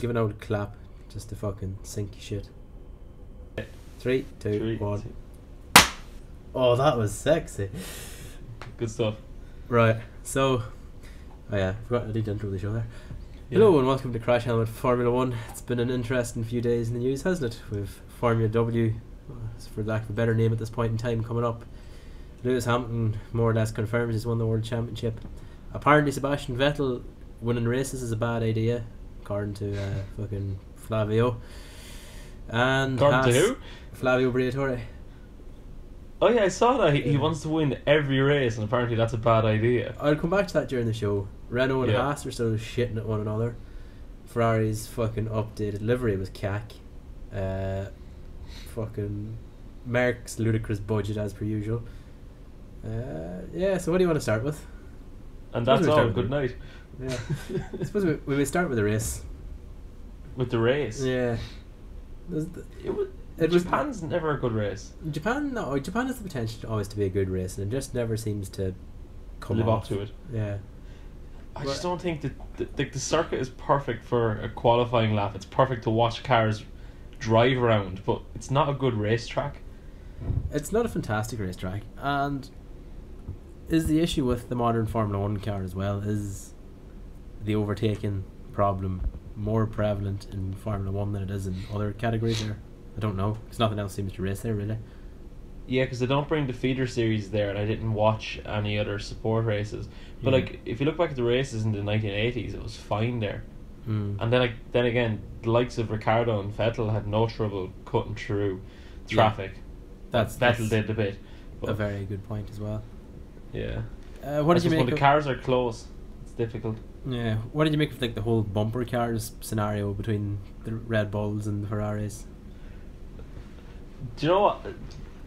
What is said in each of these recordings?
Give an old clap just to fucking sink your shit. 3, 2, 1. Oh, that was sexy. Good stuff. Right, so, oh yeah, I forgot I did intro the show there. Yeah. Hello and welcome to Crash Helmet Formula 1. It's been an interesting few days in the news, hasn't it? With Formula W, for lack of a better name at this point in time, coming up. Lewis Hamilton more or less confirms he's won the World Championship. Apparently Sebastian Vettel winning races is a bad idea, according to fucking Flavio. And according to who? Flavio Briatore. Oh yeah, I saw that. He wants to win every race, and apparently that's a bad idea. I'll come back to that during the show. Renault and Yeah. Haas are still shitting at one another. Ferrari's fucking updated livery was cack. Fucking Merck's ludicrous budget as per usual. Yeah, so what do you want to start with? And that's all. Good night. Yeah. I suppose we will start with the race. With the race? Yeah. Japan's never a good race. Japan has the potential always to be a good race, and it just never seems to live up to it. Yeah. I just don't think that the circuit is perfect for a qualifying lap. It's perfect to watch cars drive around, but it's not a good racetrack. It's not a fantastic racetrack, and is the issue with the modern Formula 1 car as well, is the overtaking problem more prevalent in Formula 1 than it is in other categories there? I don't know, because nothing else seems to race there really. Yeah, because they don't bring the feeder series there, and I didn't watch any other support races. But like, if you look back at the races in the 1980s, it was fine there. And then again, the likes of Ricciardo and Vettel had no trouble cutting through traffic. Yeah. Vettel did a bit. A very good point as well. Yeah. What did you make when the cars are close, it's difficult. Yeah. What did you make of like the whole bumper cars scenario between the Red Bulls and the Ferraris? Do you know what?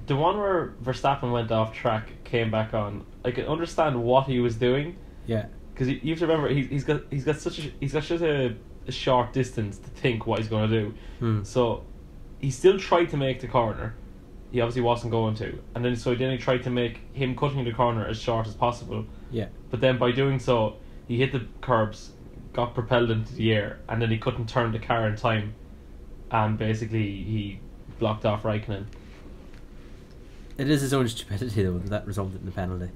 The one where Verstappen went off track, came back on. I can understand what he was doing. Yeah. Because you have to remember, he's got such a short distance to think what he's going to do. So he still tried to make the corner. He obviously wasn't going to, and then he tried to make him cutting the corner as short as possible. Yeah. But then by doing so, he hit the curbs, got propelled into the air, and then he couldn't turn the car in time, and basically he blocked off Raikkonen. It is his own stupidity though that resulted in the penalty.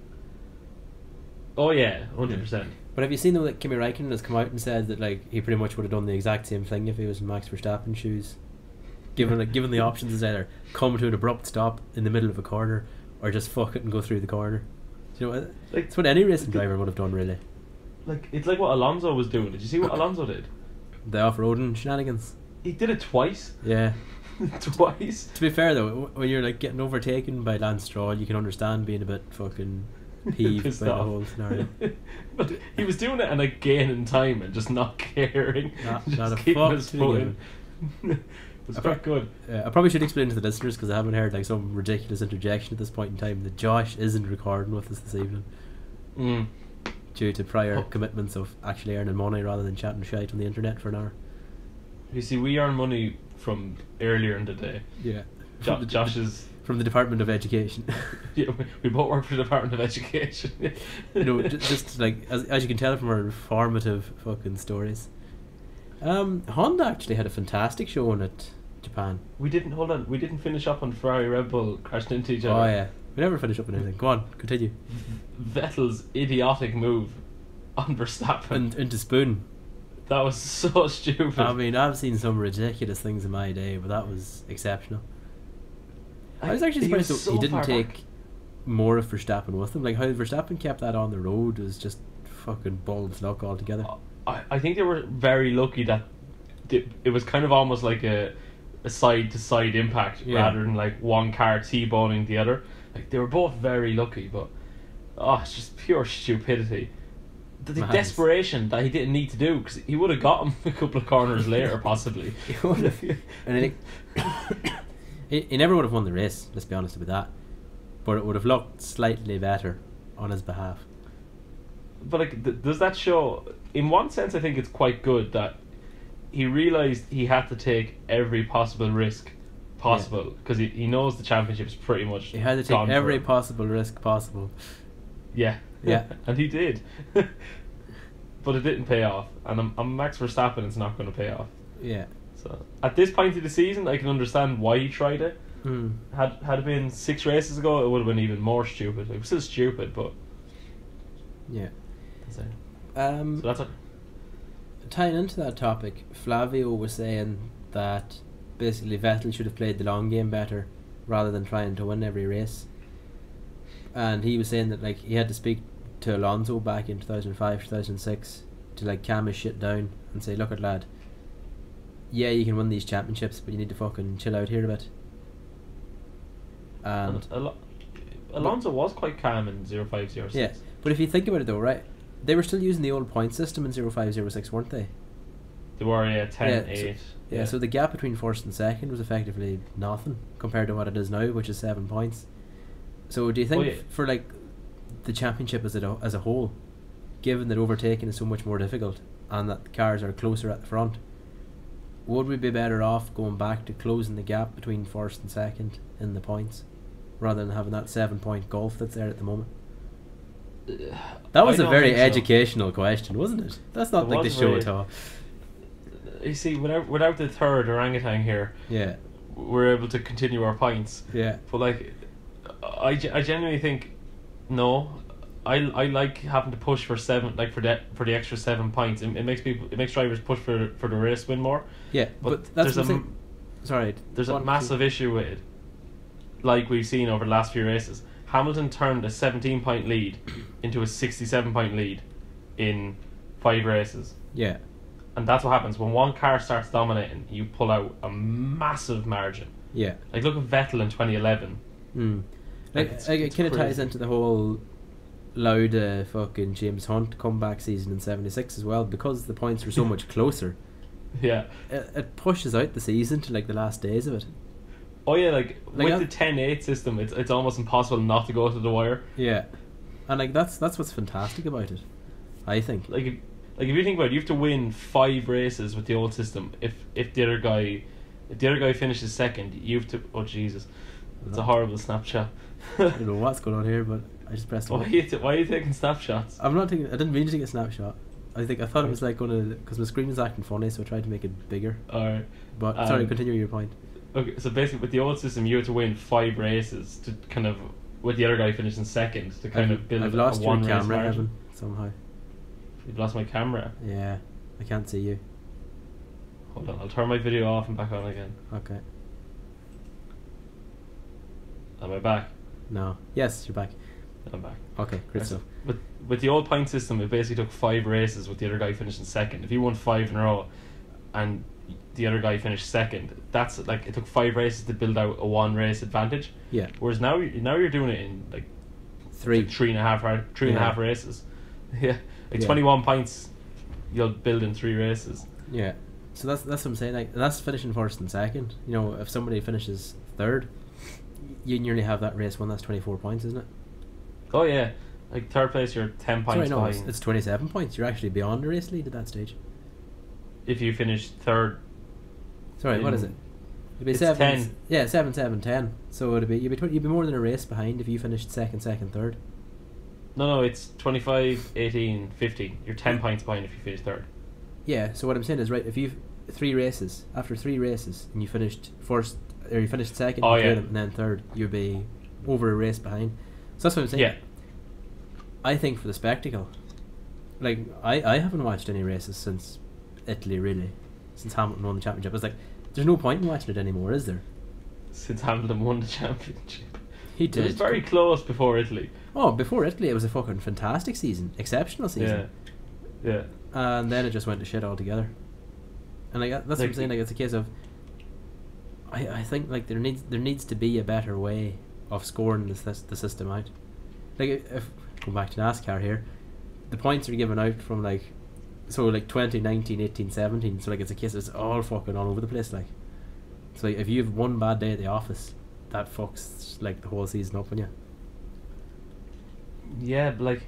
Oh yeah, 100%. But have you seen though that Kimi Raikkonen has come out and said that like he pretty much would have done the exact same thing if he was in Max Verstappen's shoes? Given the options is either come to an abrupt stop in the middle of a corner or just fuck it and go through the corner. Do you know what? Like, it's what any racing driver would have done really. Like, it's like what Alonso was doing. Did you see what Alonso did? The off-roading shenanigans. He did it twice. Yeah. Twice. To be fair though, when you're like getting overtaken by Lance Stroll, you can understand being a bit fucking peeved by the whole scenario. But he was doing it and like gaining time and just not caring. Not a keeping his fuck foot in. It's quite good. I probably should explain to the listeners, because I haven't heard like some ridiculous interjection at this point in time, that Josh isn't recording with us this evening due to prior commitments of actually earning money rather than chatting shite on the internet for an hour. You see, we earn money from earlier in the day. Yeah. Josh is from the Department of Education. Yeah, we both work for the Department of Education. You know, just like as you can tell from our informative fucking stories. Honda actually had a fantastic showing at Japan. We didn't finish up on Ferrari Red Bull crashing into each other. Oh yeah, we never finish up on anything. Go on, continue. Vettel's idiotic move on Verstappen and into Spoon. That was so stupid. I mean, I've seen some ridiculous things in my day, but that was exceptional. I was actually surprised that he didn't take more of Verstappen with him. Like how Verstappen kept that on the road was just fucking balls luck altogether. I think they were very lucky that it was kind of almost like a side to side impact rather than like one car T-boning the other. Like they were both very lucky, but it's just pure stupidity. The desperation that he didn't need to do, because he would have got him a couple of corners later possibly. He would have. And he never would have won the race, let's be honest about that, but it would have looked slightly better on his behalf. But like, does that show? In one sense, I think it's quite good that he realised he had to take every possible risk possible, because he knows the championship is pretty much. He had to take every possible risk possible. Yeah. And he did. But it didn't pay off, and on Max Verstappen it's not going to pay off. Yeah. So at this point of the season, I can understand why he tried it. Hmm. Had it been 6 races ago, it would have been even more stupid. It was still stupid, but Yeah. that's it. So So that's it. tying into that topic, Flavio was saying that basically Vettel should have played the long game better rather than trying to win every race. And he was saying that like he had to speak to Alonso back in 2005, 2006 to like calm his shit down and say, look at lad, yeah, you can win these championships, but you need to fucking chill out here a bit. And Alonso was quite calm in 0506. yeah, but if you think about it though, right, they were still using the old point system in 0506, weren't they? They were 10, Yeah, 8. Yeah, so the gap between first and second was effectively nothing compared to what it is now, which is 7 points. So do you think for like the championship as a whole, given that overtaking is so much more difficult and that the cars are closer at the front, would we be better off going back to closing the gap between first and second in the points rather than having that 7 point gulf that's there at the moment? That was a very educational question, wasn't it? That's not like the show at all. You see, without the third orangutan here, Yeah. we're able to continue our points. Yeah. But like, I genuinely think, no, I like having to push for 7, like for the extra 7 points. It makes drivers push for the race win more. Yeah, but that's there's a massive issue with it, like we've seen over the last few races. Hamilton turned a 17 point lead into a 67 point lead in 5 races. Yeah. And that's what happens when one car starts dominating. You pull out a massive margin. Yeah. Like look at Vettel in 2011. Like it kind of ties into the whole Lauda fucking James Hunt comeback season in 76 as well, because the points were so much closer. Yeah. It pushes out the season to like the last days of it. Oh yeah, like with the 10-8 system, it's almost impossible not to go to the wire. Yeah. And like that's what's fantastic about it, I think. Like if you think about it, you have to win 5 races with the old system. If the other guy finishes second, you have to. Oh Jesus, it's a horrible snapshot. I don't know what's going on here, but I just pressed. Why are you taking snapshots? I'm not taking. I didn't mean to take a snapshot. I thought it was like going to, because my screen was acting funny, so I tried to make it bigger. Alright. But sorry, continue your point. Okay, so basically with the old system, you had to win 5 races to kind of, with the other guy finishing second, to kind of build I've lost a your 1 race camera, margin. Evan, somehow. You've lost my camera. Yeah, I can't see you. Hold on, I'll turn my video off and back on again. Okay. Am I back? No. Yes, you're back. I'm back. Okay, great stuff. With the old point system, it basically took 5 races with the other guy finishing second. If you won 5 in a row, and the other guy finished second, that's like it took 5 races to build out a 1 race advantage. Yeah. Whereas now you're doing it in like 3.5 races. Yeah, like 21 points, you'll build in 3 races. Yeah. So that's what I'm saying. Like, and that's finishing first and second. You know, if somebody finishes third, you nearly have that race won. That's 24 points, isn't it? Oh yeah, like third place, you're 10 points behind. It's 27 points. You're actually beyond the race lead at that stage. If you finish third. Sorry, what is it? It'd be 10. Yeah, 7, 7, 10. So it'd be you'd be more than a race behind if you finished second, third. No, it's 25, 18, 15. You're 10 points behind if you finish third. Yeah. So what I'm saying is, right, if you've 3 races, after 3 races, and you finished first, or you finished second, and then third, you'd be over a race behind. So that's what I'm saying. Yeah. I think for the spectacle, like I haven't watched any races since Italy, really, since Hamilton won the championship. It's like there's no point in watching it anymore, is there? Since Hamilton won the championship, he did. It was very close before Italy. Oh, before Italy, it was a fucking fantastic season, exceptional season. Yeah. And then it just went to shit altogether. And like that's what I'm saying. Like it's a case of, I think like there needs to be a better way of scoring the system out. Like if going back to NASCAR here, the points are given out from like 2019, 18, 17. So like it's a case of it's all fucking all over the place. Like, so like, if you have one bad day at the office, that fucks like the whole season up on you. Yeah, but like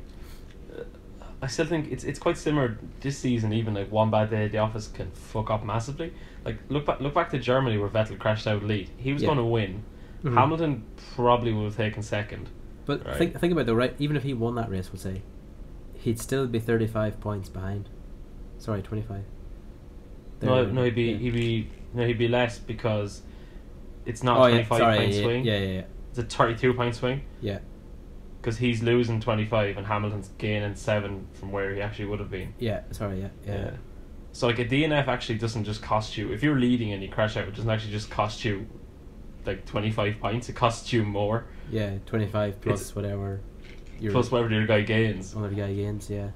I still think it's quite similar this season. Even like one bad day at the office can fuck up massively. Like look back to Germany where Vettel crashed out lead. He was going to win. Mm-hmm. Hamilton probably would have taken second. But right? think about it though, right? Even if he won that race, we'll say, he'd still be 35 points behind. Sorry, 25. No, he'd be less because it's not a 25-point swing. Yeah. It's a 32-point swing. Yeah. Because he's losing 25 and Hamilton's gaining 7 from where he actually would have been. Yeah. Yeah. So like a DNF actually doesn't just cost you, if you're leading and you crash out, it doesn't actually just cost you like 25 points. It costs you more. Yeah, 25 plus whatever. Plus whatever the other guy gains. Another guy gains, yeah.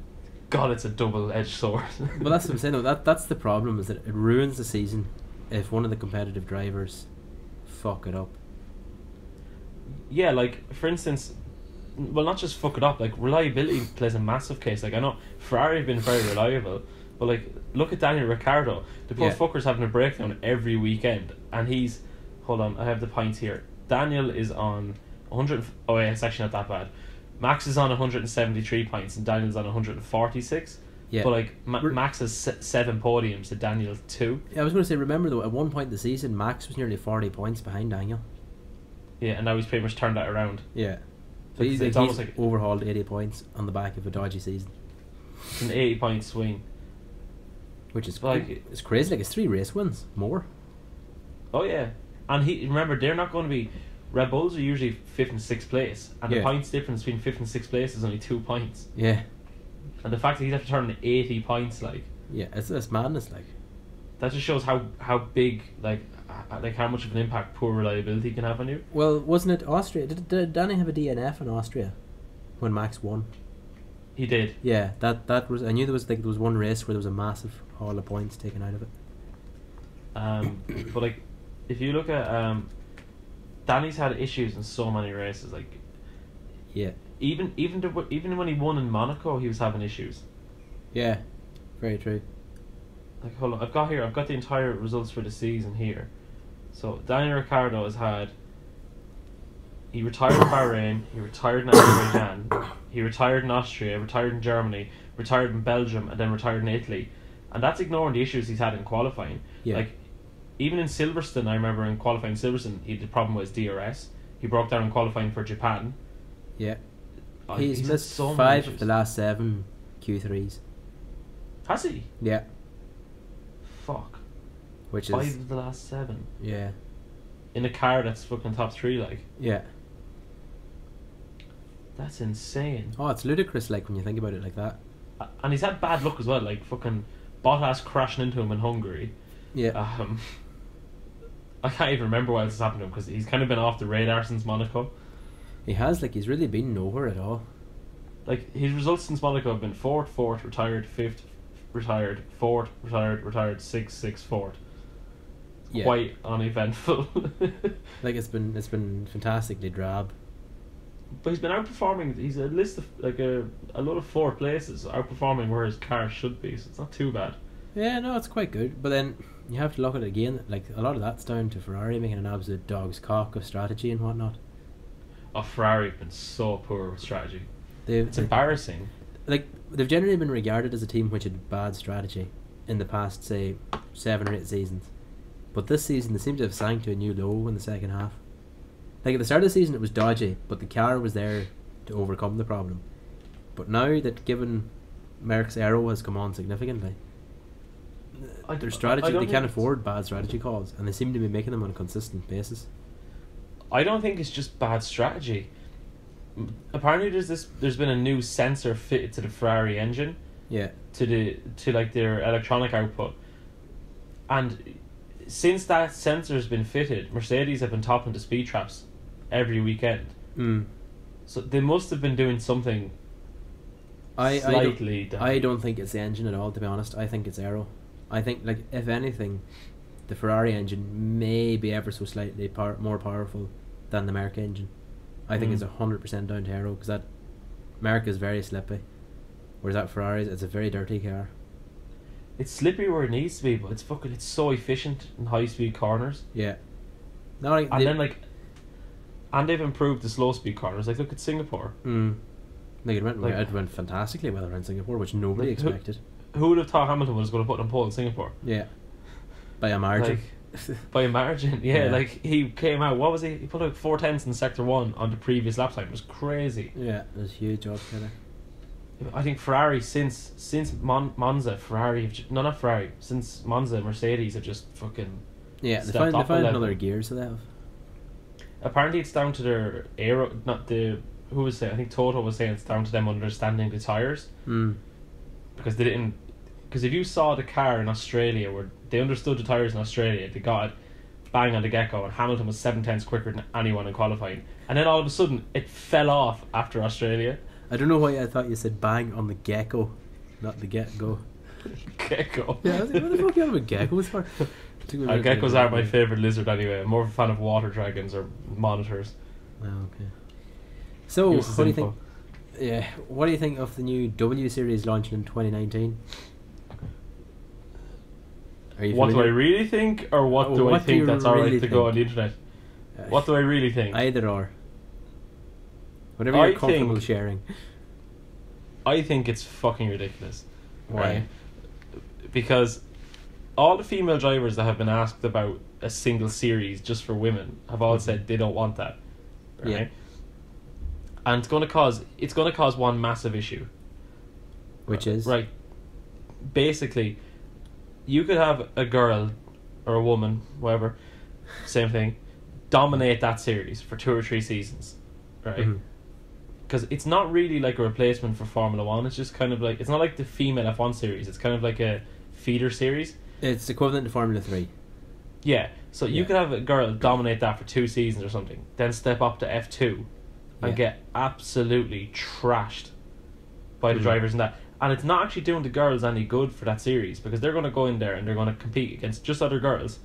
God, it's a double-edged sword. Well, that's what I'm saying. Though, that's the problem, is that it ruins the season if one of the competitive drivers fuck it up. Yeah, like for instance, well, not just fuck it up. Like reliability plays a massive case. Like I know Ferrari have been very reliable, but like look at Daniel Ricciardo. The poor fucker's having a breakdown every weekend, and he's. Hold on, I have the points here. Daniel is on 100. Oh yeah, it's actually not that bad. Max is on 173 points and Daniel's on 146. Yeah. But like Max has 7 podiums to Daniel 2. Yeah, I was going to say, remember though, at one point in the season, Max was nearly 40 points behind Daniel. Yeah, and now he's pretty much turned that around. Yeah. So he's almost like overhauled 80 points on the back of a dodgy season. It's an 80-point swing. Which is like it's crazy. Like it's 3 race wins more. Oh yeah, and remember they're not going to be. Red Bulls are usually 5th and 6th place, and the points difference between 5th and 6th place is only 2 points. Yeah. And the fact that he's have to turn 80 points, like. Yeah, it's madness, like. That just shows how big, like how much of an impact poor reliability can have on you. Well, wasn't it Austria? Did Danny have a DNF in Austria when Max won? He did. Yeah, that was. I knew there was one race where there was a massive haul of points taken out of it. But like, if you look at Danny's had issues in so many races. Like, yeah, even when he won in Monaco, he was having issues. Yeah, very true. Like, hold on, I've got the entire results for the season here. So Daniel Ricciardo has had. He retired in Bahrain. He retired in Azerbaijan. He retired in Austria. Retired in Germany. Retired in Belgium, and then retired in Italy. And that's ignoring the issues he's had in qualifying. Yeah. Like, even in Silverstone, I remember in qualifying Silverstone, he had the problem with his DRS. He broke down in qualifying for Japan. Yeah. Oh, he's missed so 5 of the last 7 Q3s. Has he? Yeah. Fuck. Which 5 is of the last 7. Yeah. In a car that's fucking top 3, like. Yeah. That's insane. Oh, it's ludicrous, like, when you think about it like that. And he's had bad luck as well, like fucking Bottas crashing into him in Hungary. Yeah. I can't even remember why this has happened to him because he's kind of been off the radar since Monaco. He has, like, he's really been nowhere at all. Like, his results since Monaco have been 4th, retired, 5th, retired, 4th, retired, 6th, 4th. Yeah. Quite uneventful. Like, it's been fantastically drab. But he's been outperforming. He's a list of like a lot of 4th places, outperforming where his car should be. So it's not too bad. Yeah, no, it's quite good. But then you have to look at it again. Like, a lot of that's down to Ferrari making an absolute dog's cock of strategy and whatnot. Oh, Ferrari have been so poor with strategy. It's embarrassing. Like, they've generally been regarded as a team which had bad strategy in the past, say, 7 or 8 seasons. But this season, they seem to have sank to a new low in the second half. Like, at the start of the season, it was dodgy, but the car was there to overcome the problem. But now that given Merck's aero has come on significantly, their strategy, they can't afford bad strategy calls, and they seem to be making them on a consistent basis. I don't think it's just bad strategy. Apparently, there's been a new sensor fitted to the Ferrari engine. Yeah. To like their electronic output, and since that sensor has been fitted, Mercedes have been topping the speed traps every weekend. So they must have been doing something. I don't think it's the engine at all, to be honest. I think it's aero. I think, like, if anything, the Ferrari engine may be ever so slightly more powerful than the Merc engine. I think it's 100% down to aero, because that Merc is very slippy, whereas that Ferrari, it's a very dirty car. It's slippy where it needs to be, but it's so efficient in high speed corners. Yeah. No, like, and they've improved the slow speed corners. Like, look at Singapore. Like, it went fantastically well around Singapore, which nobody expected. Who would have thought Hamilton was going to put on pole in Singapore? Yeah. By a margin. By a margin, yeah. Like, he came out, what was he? He put out 4 tenths in Sector 1 on the previous lap time. It was crazy. Yeah, it was huge altogether. I think Ferrari since Monza, Ferrari have not Ferrari, since Monza, Mercedes have just fucking Yeah, they stepped found up a level. another gear, so they have. Apparently, it's down to their aero. Not the who was saying. I think Toto was saying it's down to them understanding the tires. Because they didn't. Because if you saw the car in Australia, where they understood the tires in Australia, they got it bang on the get-go, and Hamilton was 7/10 quicker than anyone in qualifying, and then all of a sudden it fell off after Australia. I don't know why I thought you said bang on the gecko, not the get-go. Gecko. Yeah, I was like, what the fuck are you on about geckos for? Geckos are my favourite lizard anyway. I'm more of a fan of water dragons or monitors. Oh, okay. So, what do you think? Yeah, what do you think of the new W series launching in 2019? What do I really think, or what do I think that's alright to go on the internet? What do I really think? Either or. Whatever you're comfortable sharing. I think it's fucking ridiculous. Why? Right? Because all the female drivers that have been asked about a single series just for women have all said they don't want that. Right? Yeah. And it's gonna cause one massive issue. Which is? Right. Basically, you could have a girl or a woman, whatever, same thing, dominate that series for 2 or 3 seasons, right? Because it's not really like a replacement for Formula 1. It's just kind of like, it's not like the female F1 series. It's kind of like a feeder series. It's equivalent to Formula 3. Yeah. So you could have a girl dominate that for 2 seasons or something, then step up to F2 and get absolutely trashed by the drivers in that. And it's not actually doing the girls any good for that series, because they're going to go in there and they're going to compete against just other girls.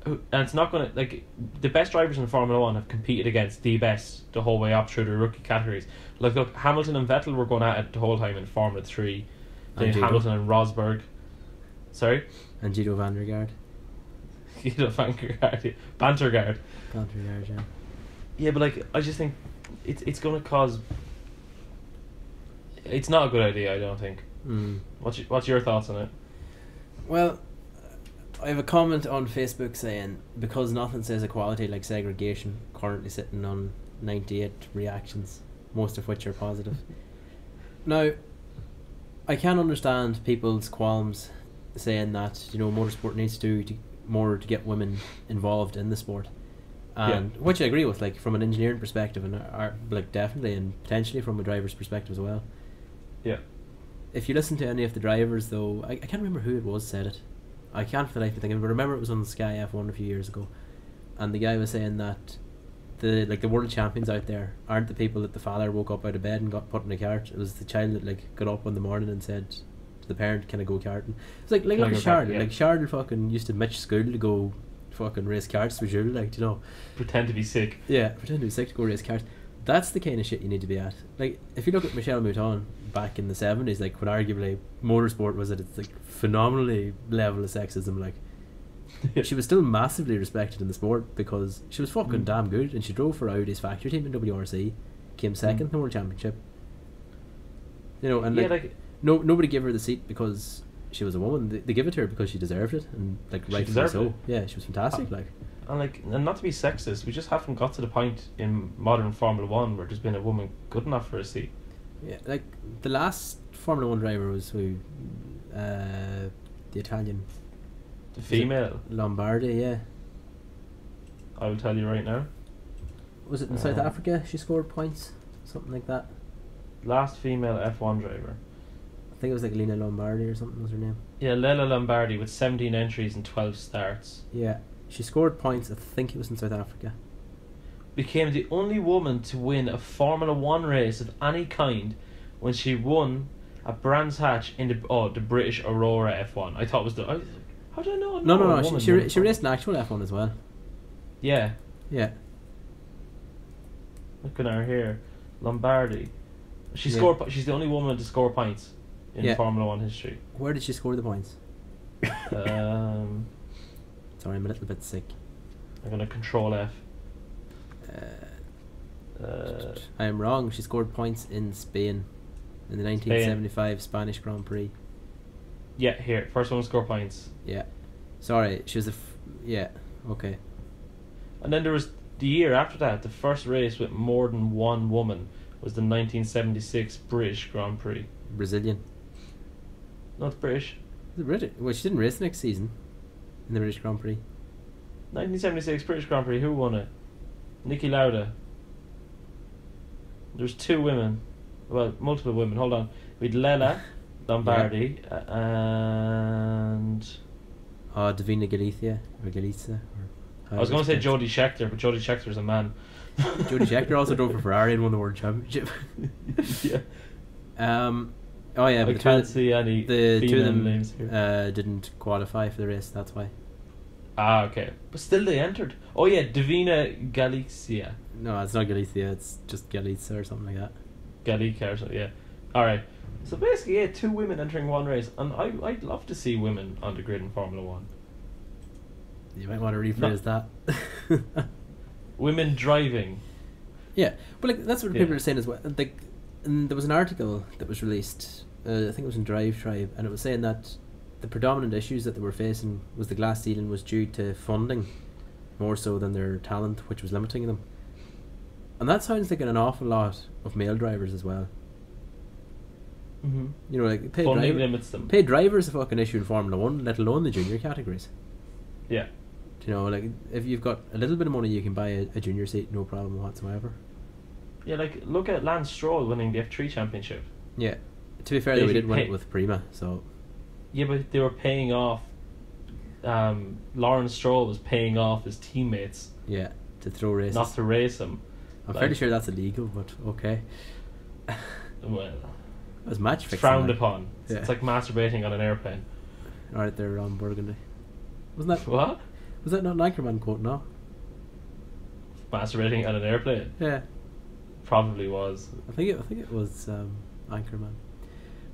And it's not going to, like, the best drivers in Formula 1 have competed against the best the whole way up through the rookie categories. Like, look, Hamilton and Vettel were going at it the whole time in Formula 3. Then Hamilton and Rosberg. Sorry? And Guido van der Garde. Guido van der Garde. Bantergaard. Bantergaard, yeah. Yeah, but, like, I just think it's going to cause... It's not a good idea, I don't think. What's your thoughts on it? Well, I have a comment on Facebook saying, because nothing says equality like segregation, currently sitting on 98 reactions, most of which are positive. Now, I can understand people's qualms saying that, you know, motorsport needs to do more to get women involved in the sport. And which I agree with, like, from an engineering perspective, and like, definitely, and potentially from a driver's perspective as well. Yeah. If you listen to any of the drivers, though, I can't remember who it was said it. I can't for the life of me think of it, but I remember it was on Sky F1 a few years ago, and the guy was saying that the world champions out there aren't the people that the father woke up out of bed and got put in a cart. It was the child that, like, got up in the morning and said to the parent, "Can I go karting?" It's like look at Charlotte. Like, Charlotte fucking used to mitch school to go fucking race karts with Jules, like, you know, pretend to be sick. Yeah, pretend to be sick to go race karts. That's the kind of shit you need to be at. Like, if you look at Michelle Mouton back in the 70s, like, when arguably motorsport was at its, like, phenomenally level of sexism, like, she was still massively respected in the sport because she was fucking damn good, and she drove for Audi's factory team in WRC, came second in the World Championship. You know, and nobody gave her the seat because she was a woman. They give it to her because she deserved it, and, like, rightfully so. Yeah, she was fantastic. And not to be sexist, we just haven't got to the point in modern Formula 1 where there's been a woman good enough for a seat. Yeah, like, the last Formula 1 driver was who? The Italian. The female? Lombardi, yeah. I will tell you right now. Was it in South Africa she scored points? Something like that? Last female F1 driver. I think it was like Lena Lombardi or something was her name. Yeah, Lela Lombardi with 17 entries and 12 starts. Yeah. She scored points, I think it was in South Africa. Became the only woman to win a Formula 1 race of any kind when she won a Brands Hatch in the British Aurora F1. I thought it was how do I know? No. She raced an actual F1 as well. Yeah. Yeah. Look at her here. Lombardi. She's the only woman to score points in Formula 1 history. Where did she score the points? Sorry, I'm a little bit sick. I'm going to control F. I am wrong. She scored points in Spain in the 1975 Spanish Grand Prix. Yeah, here. First one to score points. Yeah. Sorry, she was okay. And then there was the year after that, the first race with more than one woman was the 1976 British Grand Prix. Brazilian. No, it's British. Is it British? Well, she didn't race next season in the British Grand Prix. 1976 British Grand Prix. Who won it? Niki Lauda. There's two women. Well, multiple women. Hold on. We had Lela Lombardi and... Davina Galizia. Or Galizia. I was going to say Jody Scheckter, but Jody Scheckter's a man. Jody Scheckter also drove for Ferrari and won the World Championship. Yeah. Oh yeah, I but can't see any the two of them names here. didn't qualify for the race. That's why. Ah, okay. But still they entered. Oh yeah, Davina Galizia. No, it's not Galicia. It's just Galicia or something like that. Galicia or something, yeah. Alright. So basically, yeah, two women entering one race. And I'd love to see women on the grid in Formula 1. You might want to rephrase that. Women driving. Yeah, but like that's what people are saying as well. Like, and there was an article that was released, I think it was in Drive Tribe, and it was saying that the predominant issues that they were facing was the glass ceiling was due to funding more so than their talent, which was limiting them. And that sounds like an awful lot of male drivers as well. Mm-hmm. You know, like funding limits them. Paid drivers a fucking issue in Formula 1, let alone the junior categories. Yeah. You know, like if you've got a little bit of money, you can buy a junior seat, no problem whatsoever. Yeah, like look at Lance Stroll winning the F3 championship. Yeah, to be fair, though, we did win it with Prima, so. Yeah, but they were paying off. Lawrence Stroll was paying off his teammates. Yeah, to throw races. Not to race them. I'm fairly sure that's illegal, but okay. Well, it was match fixing. Frowned upon. Yeah. It's like masturbating on an airplane. Alright, there, Ron Burgundy. Wasn't that what? Was that not an Anchorman quote? No. Masturbating on an airplane. Yeah. Probably was. I think it was Anchorman.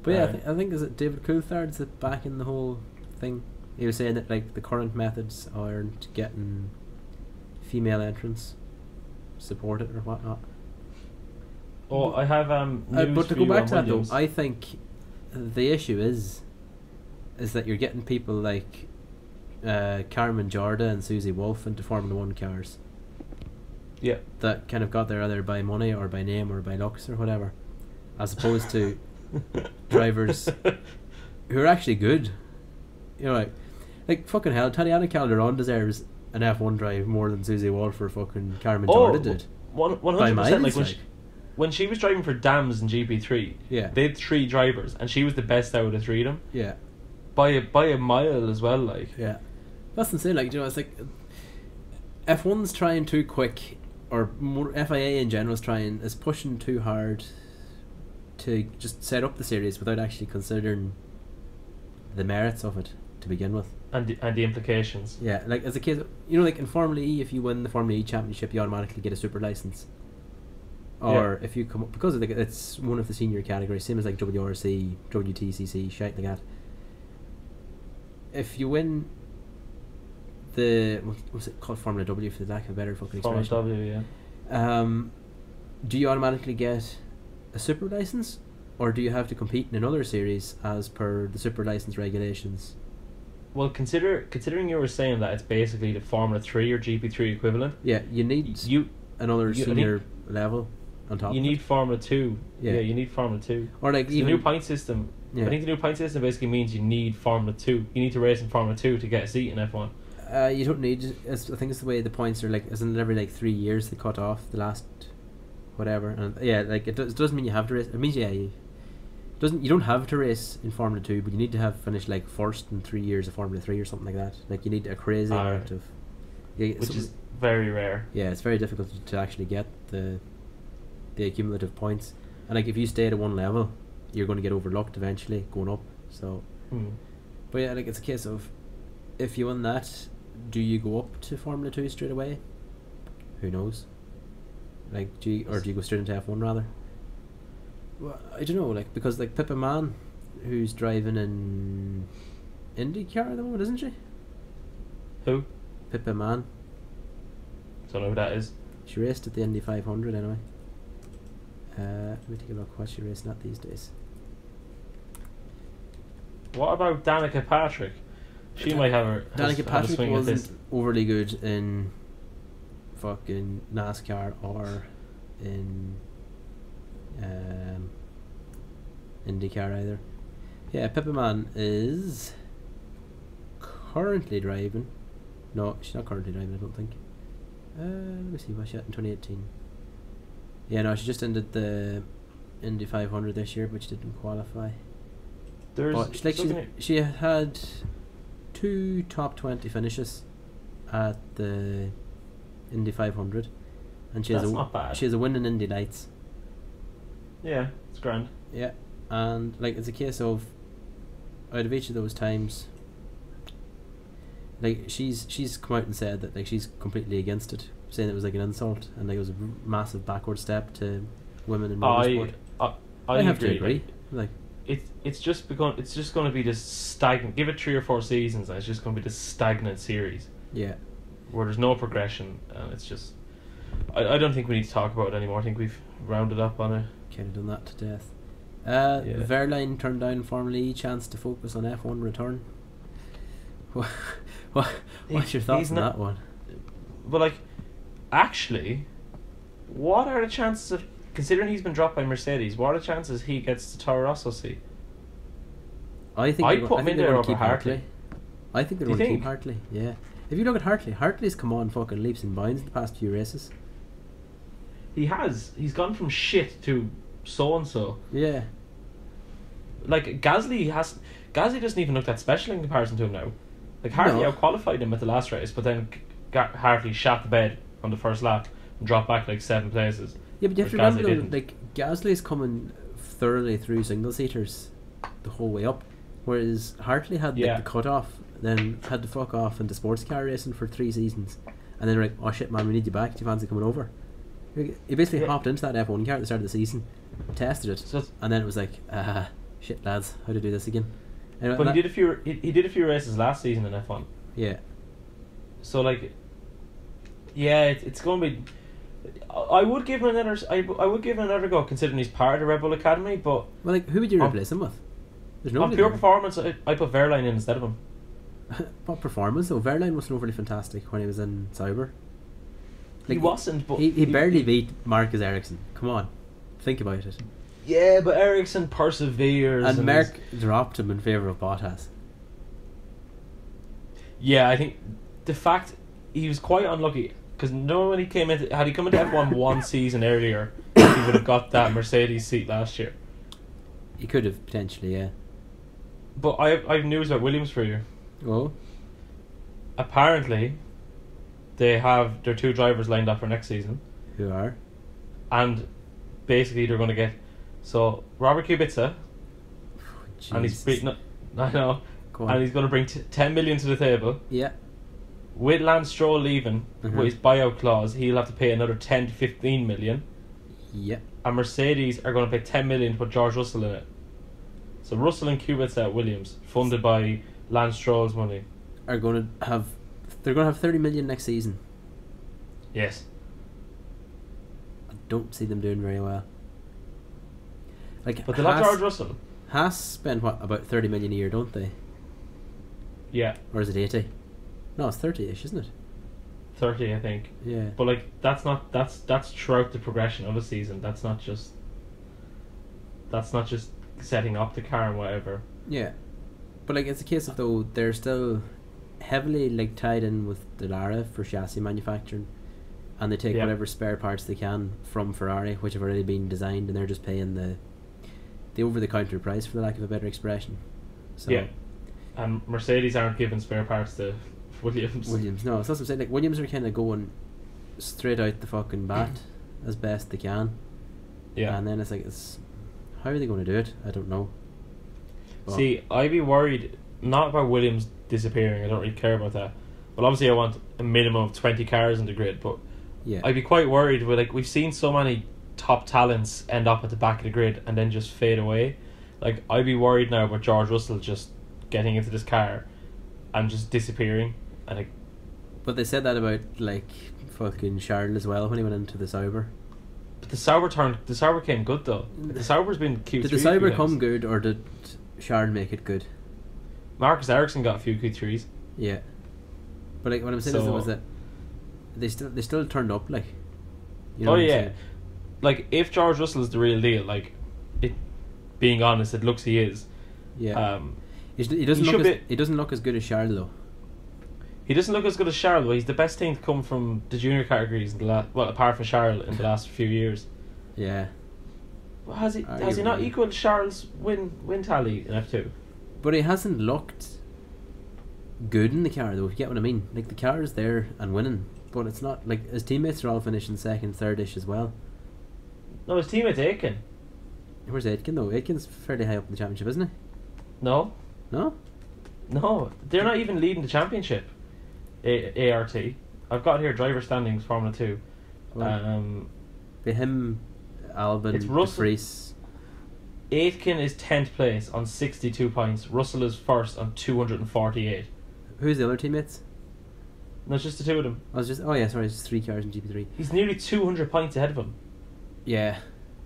But yeah, I think is it David Coulthard's back in the whole thing. He was saying that like the current methods aren't getting female entrants supported or whatnot. Oh, I have news but to for go you back on to that though, Williams. I think the issue is that you're getting people like Carmen Jorda and Susie Wolf into Formula 1 cars. Yeah. That kind of got there either by money or by name or by looks or whatever, as opposed to drivers who are actually good. You know, like fucking hell, Tatiana Calderon deserves an F1 drive more than Susie Wolf or fucking Carmen Jorda did. 100%. Like when she was driving for Dams in GP3, yeah, they had 3 drivers and she was the best out of the 3 of them. Yeah. By a mile as well, like. Yeah. That's insane. Like, you know, it's like F1's trying too quick, or more FIA in general is pushing too hard to just set up the series without actually considering the merits of it to begin with. And the implications. Yeah, like as a case, you know, like in Formula E, if you win the Formula E championship, you automatically get a super license. Or if you come up, because it's one of the senior categories, same as like WRC, WTCC, shit like that. If you win the what's it called, Formula W, for the lack of a better fucking expression. Formula W, yeah. Do you automatically get a super license, or do you have to compete in another series as per the super license regulations? Well, considering you were saying that it's basically the Formula 3 or GP3 equivalent. Yeah, you need another senior level on top. You need Formula 2. Yeah, you need Formula 2. Or like even the new point system. Yeah. I think the new point system basically means you need Formula 2. You need to race in Formula 2 to get a seat in F1. You don't need. I think it's the way the points are, like, isn't it every like 3 years they cut off the last whatever, and yeah, like it doesn't mean you have to race. It means you don't have to race in Formula 2, but you need to have finished like first in 3 years of Formula 3 or something like that. Like you need a crazy amount of, which is very rare. Yeah, it's very difficult to actually get the accumulative points, and like if you stay at one level, you're going to get overlooked eventually going up. So, but yeah, like it's a case of if you win that, do you go up to Formula 2 straight away? Who knows? Like, do you go straight into F1 rather? Well, I don't know, like, because like Pippa Mann, who's driving in IndyCar at the moment, isn't she? Who? Pippa Mann. Don't know who that is. She raced at the Indy 500 anyway. Let me take a look what she's racing at these days. What about Danica Patrick? She might have her. Danica Patrick swing wasn't overly good in fucking NASCAR or in IndyCar either. Yeah, Pippa Man is currently driving. No, she's not currently driving, I don't think. Let me see, what's she at in 2018? Yeah, no, she just ended the Indy 500 this year, but she didn't qualify. But she had 2 top 20 finishes at the Indy 500, and she not bad. She has a win in Indy Lights. Yeah, it's grand. Yeah, and like it's a case of out of each of those times, like she's come out and said that like she's completely against it, saying it was like an insult and like it was a massive backward step to women in motorsport. I have to agree. Like it's just going to be this stagnant. Give it 3 or 4 seasons, and it's just going to be this stagnant series. Yeah, where there's no progression, and it's just. I don't think we need to talk about it anymore. I think we've rounded up on it. Kind of done that to death. Verline turned down Formula E chance to focus on F1 return. What's your thoughts on that one? But like, actually, what are the chances of, considering he's been dropped by Mercedes, what are the chances he gets to Toro Rosso seat? I think I'd put him in there over Hartley. I think they're going to keep Hartley. Yeah. If you look at Hartley's come on fucking leaps and bounds in the past few races. He has. He's gone from shit to so and so. Yeah. Like Gasly doesn't even look that special in comparison to him now. Like Hartley out-qualified him at the last race, but then Hartley shot the bed on the first lap and dropped back like 7 places. Yeah, but you have to remember though, like Gasly's coming thoroughly through single seaters the whole way up, whereas Hartley had like, the cut off, then had to fuck off into sports car racing for 3 seasons, and then they're like, oh shit man, we need you back, do you fancy coming over? He basically hopped into that F1 car at the start of the season, tested it, and then it was like, shit lads, how to do this again. Anyway, but he did a few races last season in F1. Yeah. So like, yeah, it's going to be. I would give him another. I would give him another go, considering he's part of the Red Bull Academy. But well, like, who would you replace him with? There's on pure performance, I put Verline in instead of him. What performance though? Verline wasn't overly fantastic when he was in Sauber. Like, he wasn't, but he barely beat Marcus Ericsson. Come on, think about it. Yeah, but Ericsson perseveres, and Merck dropped him in favour of Bottas. Yeah, I think the fact he was quite unlucky, because when he came into, had he come into F1 one season earlier, he would have got that Mercedes seat last year. He could have potentially, yeah. But I have news about Williams for you. Oh. Apparently, they have their 2 drivers lined up for next season. Who are? And basically they're going to get, so Robert Kubica, and he's I know, and he's going to bring 10 million to the table. Yeah. With Lance Stroll leaving, with his buyout clause, he'll have to pay another 10 to 15 million. Yeah. And Mercedes are going to pay 10 million to put George Russell in it. So Russell and Kubica at Williams, funded by Lance Stroll's money, they're going to have 30 million next season. Yes. I don't see them doing very well. Like, but they like George Russell. Haas spend what, about 30 million a year, don't they? Yeah. Or is it 80? No, it's 30ish, isn't it? 30, I think. Yeah. But like, that's throughout the progression of the season. That's not just setting up the car and whatever. Yeah. But like, it's a case of though they're still heavily like tied in with Dallara for chassis manufacturing, and they take whatever spare parts they can from Ferrari, which have already been designed, and they're just paying the over the counter price, for the lack of a better expression. So yeah. And Mercedes aren't giving spare parts to Williams. No, so that's what I'm saying. Like, Williams are kind of going straight out the fucking bat as best they can. Yeah. And then it's like, how are they going to do it? I don't know. But see, I'd be worried not about Williams disappearing. I don't really care about that. But obviously, I want a minimum of 20 cars in the grid. But yeah, I'd be quite worried with, like, we've seen so many top talents end up at the back of the grid and then just fade away. Like, I'd be worried now about George Russell just getting into this car and just disappearing. And like, but they said that about like fucking Charles as well when he went into the Sauber. But the Sauber came good though. The Sauber's been Q3. Did the Sauber come good, or did Charles make it good? Marcus Ericsson got a few Q3s. Yeah, but like what I'm saying was that they still turned up, like. You know oh yeah, like if George Russell is the real deal, like being honest, it looks he is. Yeah. He doesn't look as good as Charles though. He doesn't look as good as Charles, but he's the best thing to come from the junior categories in the apart from Charles in the last few years. Yeah. Well, has he not equalled Charles' win tally in F2? But he hasn't looked good in the car though, if you get what I mean. Like the car is there and winning, but it's not like his teammates are all finishing second, third-ish as well. No, his teammate's Aitken. Where's Aitken though? Aitken's fairly high up in the championship, isn't he? No, they're not even leading the championship. ART. I've got here driver standings Formula 2. By him, Albon, it's Russell. De Vries. Aitken is 10th place on 62 points. Russell is first on 248. Who's the other teammates? No, it's just the two of them. It's just 3 cars in GP3. He's nearly 200 points ahead of him. Yeah,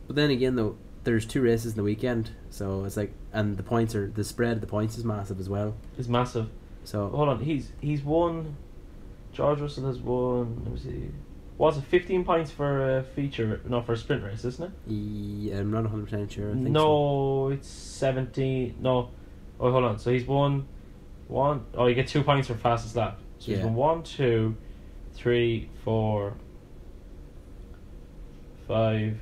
but then again though, there's 2 races in the weekend, so it's like, and the spread of the points is massive as well. It's massive. So hold on, he's won. George Russell has won. Let me see. Was it 15 points for a feature? No, for a sprint race, isn't it? Yeah, I'm not 100% sure. I think no, it's 17. No, oh hold on. So he's won one. Oh, you get 2 points for fastest lap. So he's won 1, 2, 3, 4, 5,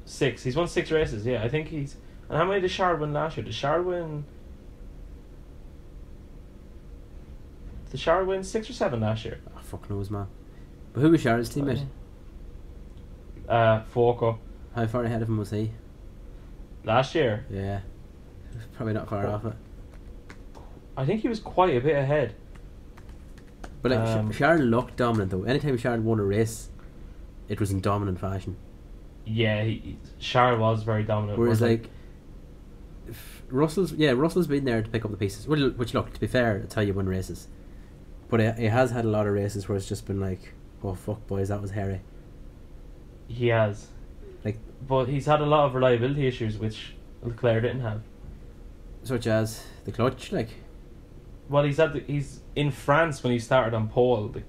6. He's won 6 races. Yeah, I think he's. And how many did Charles win last year? Did Charles win 6 or 7 last year? Oh, fuck knows, man. But who was Charles' teammate? Foucault. How far ahead of him was he? Last year? Yeah. Probably not far off it. I think he was quite a bit ahead. But like, Charles looked dominant though. Anytime Charles won a race, it was in dominant fashion. Yeah, Charles was very dominant. Whereas like Russell's been there to pick up the pieces. Which look, to be fair, it's how you win races. But he has had a lot of races where it's just been like, oh fuck boys, that was hairy. He has. Like, but he's had a lot of reliability issues which Leclerc didn't have. Such as the clutch, like. Well, he's in France when he started on pole. I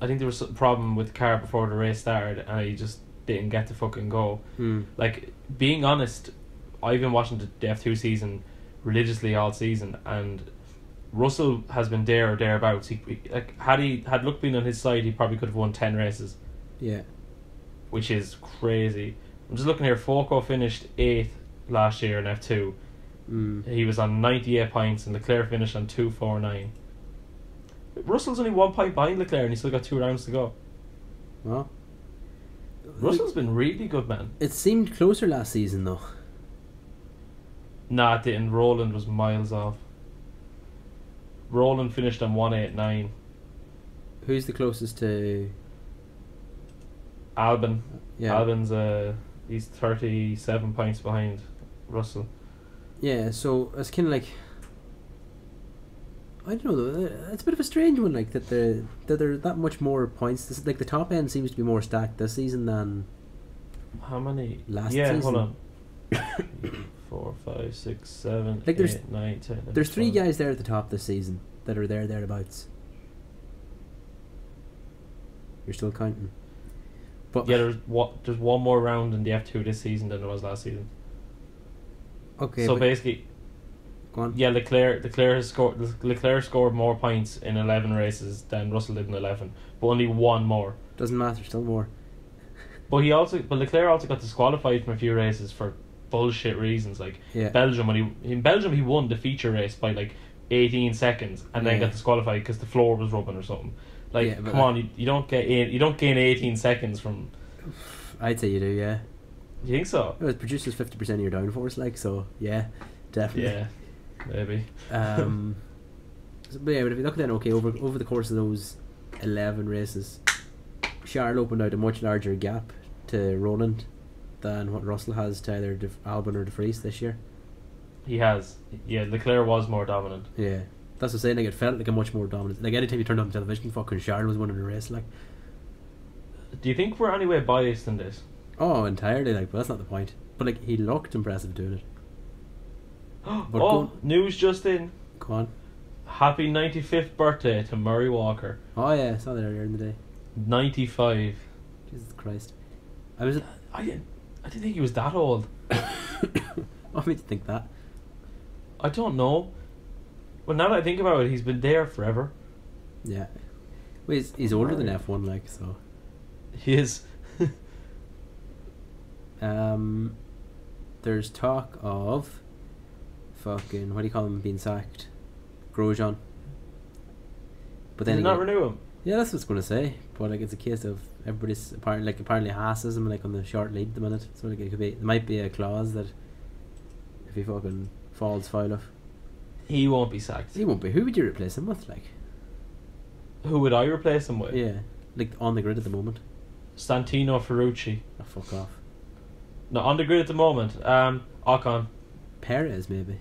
think there was some problem with the car before the race started, and he just didn't get to fucking go. Like, being honest, I've been watching the F2 season religiously all season, and Russell has been there or thereabouts. Had luck been on his side, he probably could have won 10 races. Yeah, which is crazy. I'm just looking here. Foucault finished 8th last year in F2. He was on 98 points, and Leclerc finished on 249. Russell's only 1 point behind Leclerc, and he's still got 2 rounds to go. Well, Russell's been really good, man. It seemed closer last season, though. Nah, it didn't. Roland was miles off. Roland finished on 189. Who's the closest to Albon? Yeah. Albon's he's 37 points behind Russell. Yeah, so it's kind of like, I don't know though, it's a bit of a strange one, like that there are that much more points. This, like the top end seems to be more stacked this season than how many last season. Hold on. 4, 5, 6, 7, like 8, 9, 10. There's 3 guys there at the top this season that are thereabouts. You're still counting. But yeah, there's one more round in the F2 this season than there was last season. Okay. So basically, go on. Yeah, Leclerc scored more points in 11 races than Russell did in 11, but only 1 more. Doesn't matter, still more. But Leclerc also got disqualified from a few races for bullshit reasons, like Belgium. In Belgium he won the feature race by like 18 seconds and then got disqualified because the floor was rubbing or something. Like, come on, you don't gain 18 seconds from. I'd say you do, yeah. You think so? It produces 50% of your downforce, like, so yeah, definitely. Yeah, maybe. But if you look at that, over the course of those 11 races, Charles opened out a much larger gap to Roland than what Russell has to either Albon or De Vries this year. He has. Yeah, Leclerc was more dominant. Yeah. That's what I'm saying, like, it felt like a much more dominant. Like, anytime you turned on the television, fucking Charles was winning the race, like. Do you think we're anyway biased in this? Oh, entirely, like, but that's not the point. But, like, he looked impressive doing it. News just in. Go on. Happy 95th birthday to Murray Walker. Oh, yeah, I saw that earlier in the day. 95. Jesus Christ. I didn't think he was that old. What made you think that? I don't know. Well, now that I think about it, he's been there forever. Yeah. Well, he's older than F1, like, so. He is. There's talk of fucking, what do you call him, being sacked? Grosjean. But then Did he not renew him? Yeah, that's what I was gonna say. But like, it's a case of everybody's apparently Haas is him like on the short lead at the minute. So like, it could be, there might be a clause that if he fucking falls foul of, He won't be sacked. he won't be. Who would you replace him with? Like, Who would I replace him with? yeah, like on the grid at the moment. Santino Ferrucci. Oh, fuck off. No, on the grid at the moment. Ocon. Perez maybe.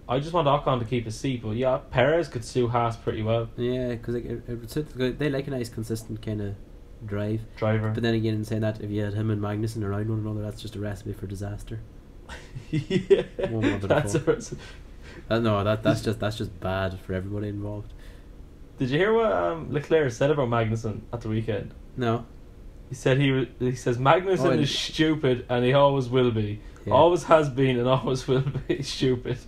I just want Ocon to keep his seat, but yeah, Perez could sue Haas pretty well. Yeah, because like, it would suit they like a nice consistent kind of driver. But then again, in saying that, if you had him and Magnussen around one another, that's just a recipe for disaster. Yeah, One more than that's four. No, that's just bad for everybody involved. Did you hear what Leclerc said about Magnussen at the weekend? No. He said he says Magnussen is stupid and he always will be. Yeah. Always has been and always will be stupid.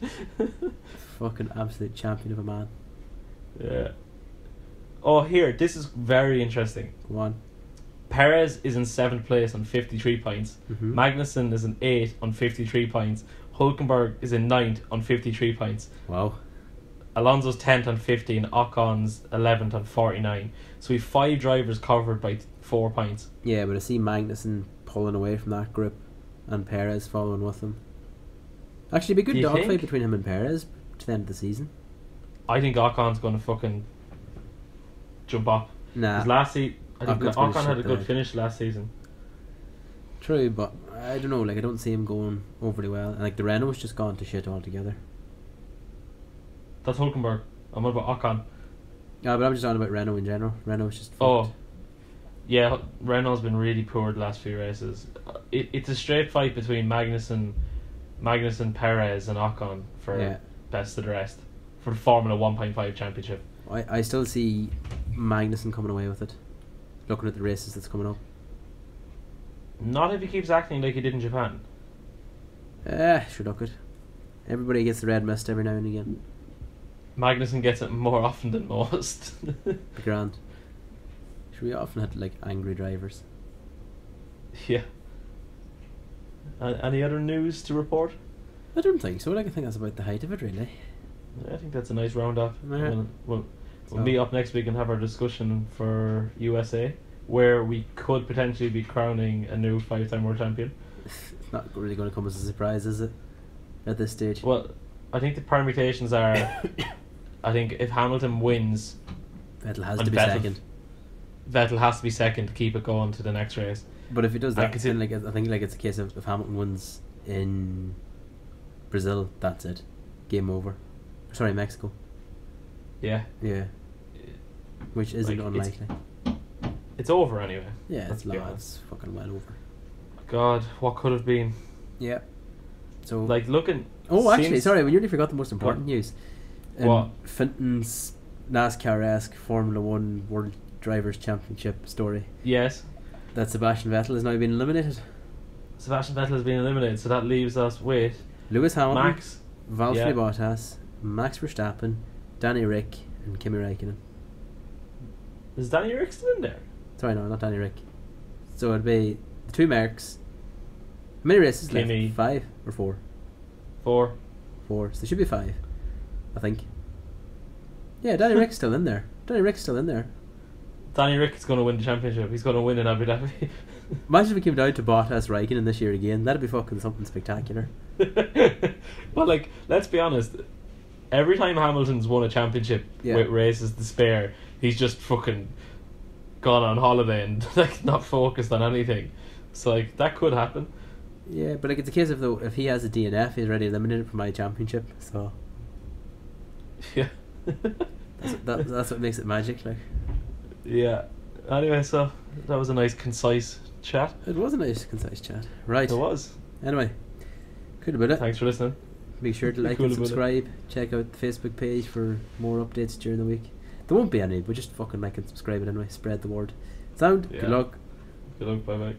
Fucking absolute champion of a man. Yeah. Oh, here, this is very interesting. Go on. Perez is in 7th place on 53 points. Mm-hmm. Magnussen is in 8th on 53 points. Hulkenberg is in 9th on 53 points. Wow. Alonso's 10th on 50 and Ocon's 11th on 49. So we've 5 drivers covered by 4 points. Yeah, but I see Magnussen pulling away from that grip and Perez following with him. Actually, it'd be a good dogfight between him and Perez to the end of the season. I think Ocon's going to fucking jump up. Nah. 'Cause last season, I think Ocon's gonna Ocon had a shit good there. finish last season. True, but I don't know, like I don't see him going overly well. And like the Renault's just gone to shit altogether. That's Hulkenberg. I'm on about Ocon. Yeah, but I'm just on about Renault in general. Renault's just fucked. Oh, yeah, Renault's been really poor the last few races. It's a straight fight between Magnussen, Perez, and Ocon for best of the rest for the Formula 1.5 championship. I still see Magnussen coming away with it. Looking at the races that's coming up. Not if he keeps acting like he did in Japan. Sure look it. Everybody gets the red mist every now and again. Magnussen gets it more often than most. Grand. Should we often have like angry drivers? Yeah. Any other news to report? I don't think so. Like I think that's about the height of it, really. I think that's a nice round-off. Yeah. We'll meet up next week and have our discussion for USA, where we could potentially be crowning a new 5-time world champion. It's not really going to come as a surprise, is it? At this stage. Well, I think the permutations are. I think if Hamilton wins, Vettel has to be second. Vettel has to be second to keep it going to the next race. But if he does that, I then like I think like it's a case of if Hamilton wins in Brazil, that's it, game over. Sorry, Mexico. Yeah. Yeah. Which isn't Like, unlikely. It's over anyway. Yeah, Let's be honest. it's fucking well over. God, what could have been? Yeah. So Like looking. oh, actually, sorry, we nearly forgot the most important news. What? Fenton's NASCAR-esque Formula 1 World Drivers' Championship story. Yes. That Sebastian Vettel has now been eliminated. Sebastian Vettel has been eliminated, so that leaves us with Lewis Hamilton, Max, Valtteri Bottas, Max Verstappen, Danny Rick, and Kimi Räikkönen. Is Danny Rick still in there? Sorry, no, not Danny Rick. So it'd be the two Mercs. How many races Kimi. left? 5 or 4? 4. 4. So there should be 5, I think. Yeah, Danny Rick's still in there. Danny Rick's still in there. Danny Rick is going to win the championship. He's going to win in Abu Dhabi. Imagine if it came down to Bottas Räikkönen this year again. That'd be fucking something spectacular. But like, let's be honest. Every time Hamilton's won a championship with races to spare, he's just fucking gone on holiday and like not focused on anything. So like that could happen. Yeah, but like it's a case of though if he has a DNF, he's already eliminated from my championship. So yeah, that's what makes it magic. Like yeah. Anyway, so that was a nice concise chat. it was a nice concise chat. Right. It was. Anyway, cool about it. Thanks for listening. Make sure to like Cool and about it. subscribe. Check out the Facebook page for more updates during the week. There won't be any, but just fucking like and subscribe it anyway. Spread the word. Sound. Yeah. Good luck. Good luck. Bye bye.